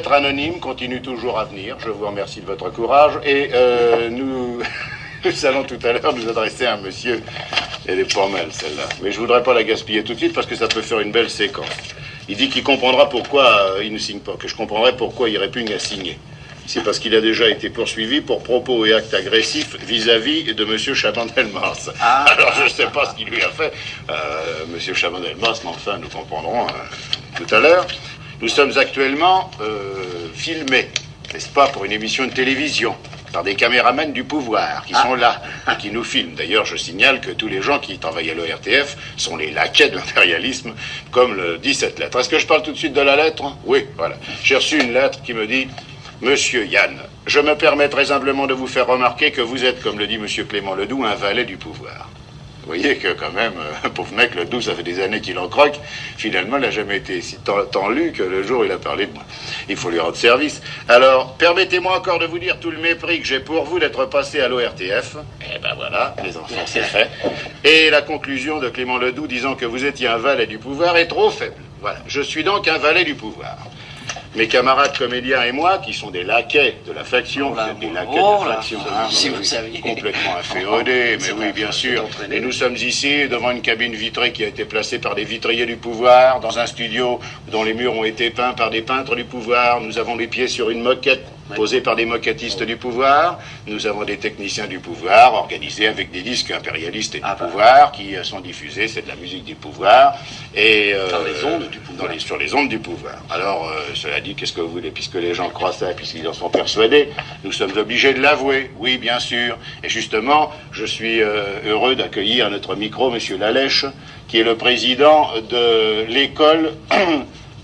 lettre anonyme continue toujours à venir. Je vous remercie de votre courage. Et nous allons tout à l'heure nous adresser à un monsieur. Elle est pas mal, celle-là. Mais je voudrais pas la gaspiller tout de suite parce que ça peut faire une belle séquence. Il dit qu'il comprendra pourquoi il ne signe pas, que je comprendrai pourquoi il répugne à signer. C'est parce qu'il a déjà été poursuivi pour propos et actes agressifs vis-à-vis de M. Chaban-Delmas. Alors, je ne sais pas ce qu'il lui a fait, M. Chaban-Delmas, mais enfin, nous comprendrons tout à l'heure. Nous sommes actuellement filmés, n'est-ce pas, pour une émission de télévision, par des caméramans du pouvoir qui sont là, qui nous filment. D'ailleurs, je signale que tous les gens qui travaillent à l'ORTF sont les laquais de l'impérialisme, comme le dit cette lettre. Est-ce que je parle tout de suite de la lettre? Oui, voilà. J'ai reçu une lettre qui me dit... Monsieur Yann, je me permets très humblement de vous faire remarquer que vous êtes, comme le dit Monsieur Clément Ledoux, un valet du pouvoir. Vous voyez que quand même, pauvre mec, Ledoux, ça fait des années qu'il en croque. Finalement, il n'a jamais été si tant lu que le jour où il a parlé de moi. Il faut lui rendre service. Alors, permettez-moi encore de vous dire tout le mépris que j'ai pour vous d'être passé à l'ORTF. Eh ben voilà, les enfants, c'est fait. Et la conclusion de Clément Ledoux disant que vous étiez un valet du pouvoir est trop faible. Voilà, je suis donc un valet du pouvoir. Mes camarades comédiens et moi, qui sont des laquais de la faction, vous êtes des laquais de la faction, si vous saviez. Complètement inféodés, mais oui, bien sûr. Et nous sommes ici devant une cabine vitrée qui a été placée par des vitriers du pouvoir, dans un studio dont les murs ont été peints par des peintres du pouvoir. Nous avons les pieds sur une moquette posée par des moquettistes du pouvoir. Nous avons des techniciens du pouvoir, organisés avec des disques impérialistes et du pouvoir, qui sont diffusés, c'est de la musique du pouvoir. Et sur les ondes du pouvoir. Sur les ondes du pouvoir. Alors, cela dit, qu'est-ce que vous voulez, puisque les gens croient ça, puisqu'ils en sont persuadés, nous sommes obligés de l'avouer, oui, bien sûr. Et justement, je suis heureux d'accueillir à notre micro M. Lalèche, qui est le président de l'école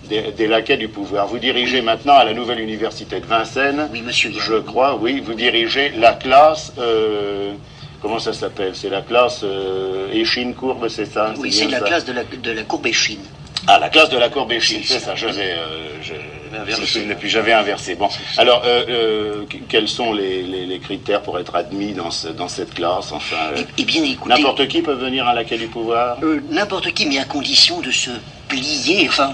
des laquais du pouvoir. Vous dirigez maintenant à la nouvelle université de Vincennes. Oui, monsieur. Je crois, oui, vous dirigez la classe... comment ça s'appelle? C'est la classe échine courbe, c'est ça? Oui, c'est la classe de la courbe échine. Ah, la classe de la courbe échine, c'est ça, j'avais inversé. Bon, alors, quels sont les critères pour être admis dans cette classe? Enfin, eh bien, écoutez... N'importe qui peut venir à laquelle du pouvoir? N'importe qui, mais à condition de se plier, enfin,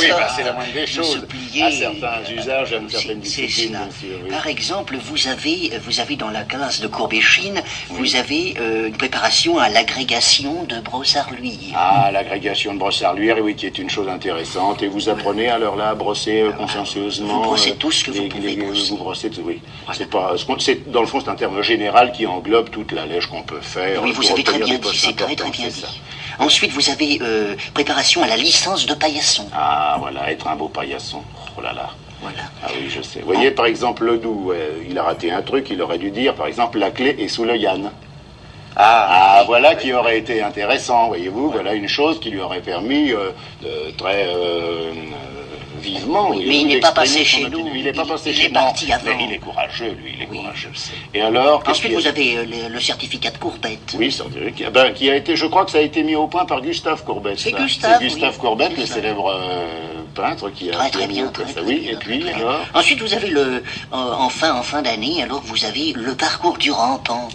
oui, bah, c'est la moindre des choses. À certains usages, à une certaine discipline, bien sûr. Oui. Par exemple, vous avez dans la classe de Courbet-Chine, vous avez une préparation à l'agrégation de brossard-luire. Ah, l'agrégation de brossard-luire, oui, qui est une chose intéressante. Et vous apprenez alors là à brosser consciencieusement. Vous brossez tout ce que vous pouvez brosser. Vous brossez tout, oui. Voilà. Dans le fond, c'est un terme général qui englobe toute la lèche qu'on peut faire. Oui, vous avez très bien dit, c'est très bien dit. Ensuite, vous avez préparation à la licence de paillasson. Ah, voilà, être un beau paillasson. Oh là là. Voilà. Ah oui, je sais. Vous voyez, par exemple, Ledoux, il a raté un truc, il aurait dû dire, par exemple, la clé est sous le Yann. Voilà qui aurait été intéressant, voyez-vous, voilà une chose qui lui aurait permis très vivement... Oui, mais il n'est pas passé chez nous. Il n'est pas passé chez nous. Il est parti avant. Mais il est courageux, lui, il est courageux. Je sais. Et alors... Ensuite, vous avez le certificat de Courbette. Oui, qui a été, je crois que ça a été mis au point par Gustave Courbette. C'est Gustave Courbette, le célèbre peintre qui a... Très bien. Oui, et puis, alors... Ensuite, vous avez en fin d'année, alors vous avez le parcours du rampant.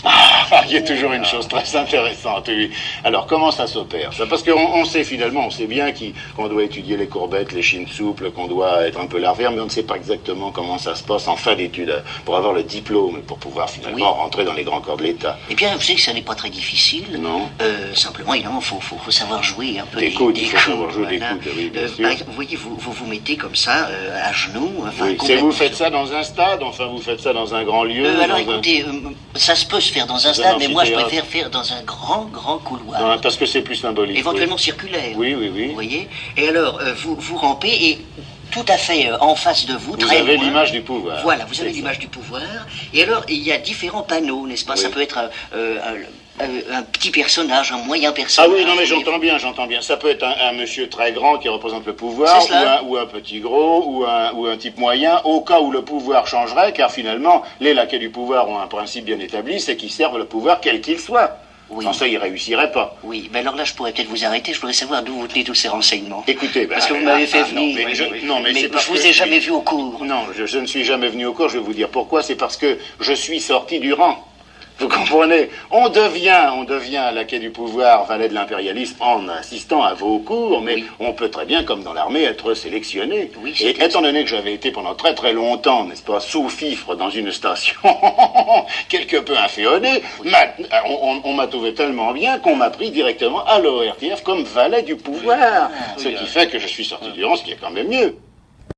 Il y a toujours une chose très intéressante, oui. Alors, comment ça s'opère, ça? Parce qu'on sait finalement, on sait bien qu'on doit étudier les courbettes, les chines souples, qu'on doit être un peu larvaire, mais on ne sait pas exactement comment ça se passe en fin d'études, pour avoir le diplôme, pour pouvoir finalement rentrer dans les grands corps de l'État. Eh bien, vous savez que ça n'est pas très difficile. Non. Simplement, il faut savoir jouer un peu des coudes. Il faut savoir jouer des coudes, oui, bien sûr. Vous voyez, vous mettez comme ça, à genoux. Enfin, oui. Vous faites ça dans un stade, enfin, vous faites ça dans un grand lieu. Alors, écoutez, ça se peut se faire dans un stade, mais moi, je préfère faire dans un grand couloir. Non, parce que c'est plus symbolique. Éventuellement circulaire. Oui. Vous voyez? Et alors, vous rampez et tout à fait en face de vous, très loin. Vous avez l'image du pouvoir. Voilà, vous avez l'image du pouvoir. Et alors, il y a différents panneaux, n'est-ce pas? Oui. Ça peut être un petit personnage, un moyen personnage. Ah oui, non mais j'entends bien. Ça peut être un monsieur très grand qui représente le pouvoir, ou un petit gros, ou un type moyen, au cas où le pouvoir changerait, car finalement, les laquais du pouvoir ont un principe bien établi, c'est qu'ils servent le pouvoir quel qu'il soit. Oui. Sans ça, il ne réussirait pas. Oui, mais alors là, je pourrais peut-être vous arrêter. Je voudrais savoir d'où vous tenez tous ces renseignements. Écoutez, parce que vous m'avez fait venir. Mais je vous ai jamais vu au cours. Non, je ne suis jamais venu au cours. Je vais vous dire pourquoi. C'est parce que je suis sorti du rang. Vous comprenez? On devient laquais du pouvoir, valet de l'impérialisme en assistant à vos cours, mais Oui. on peut très bien, comme dans l'armée, être sélectionné. Oui, Et c'est étant donné que j'avais été pendant très très longtemps, n'est-ce pas, sous-fifre dans une station quelque peu inféodée, on m'a trouvé tellement bien qu'on m'a pris directement à l'ORTF comme valet du pouvoir. Ce qui fait que je suis sorti du rang, ce qui est quand même mieux.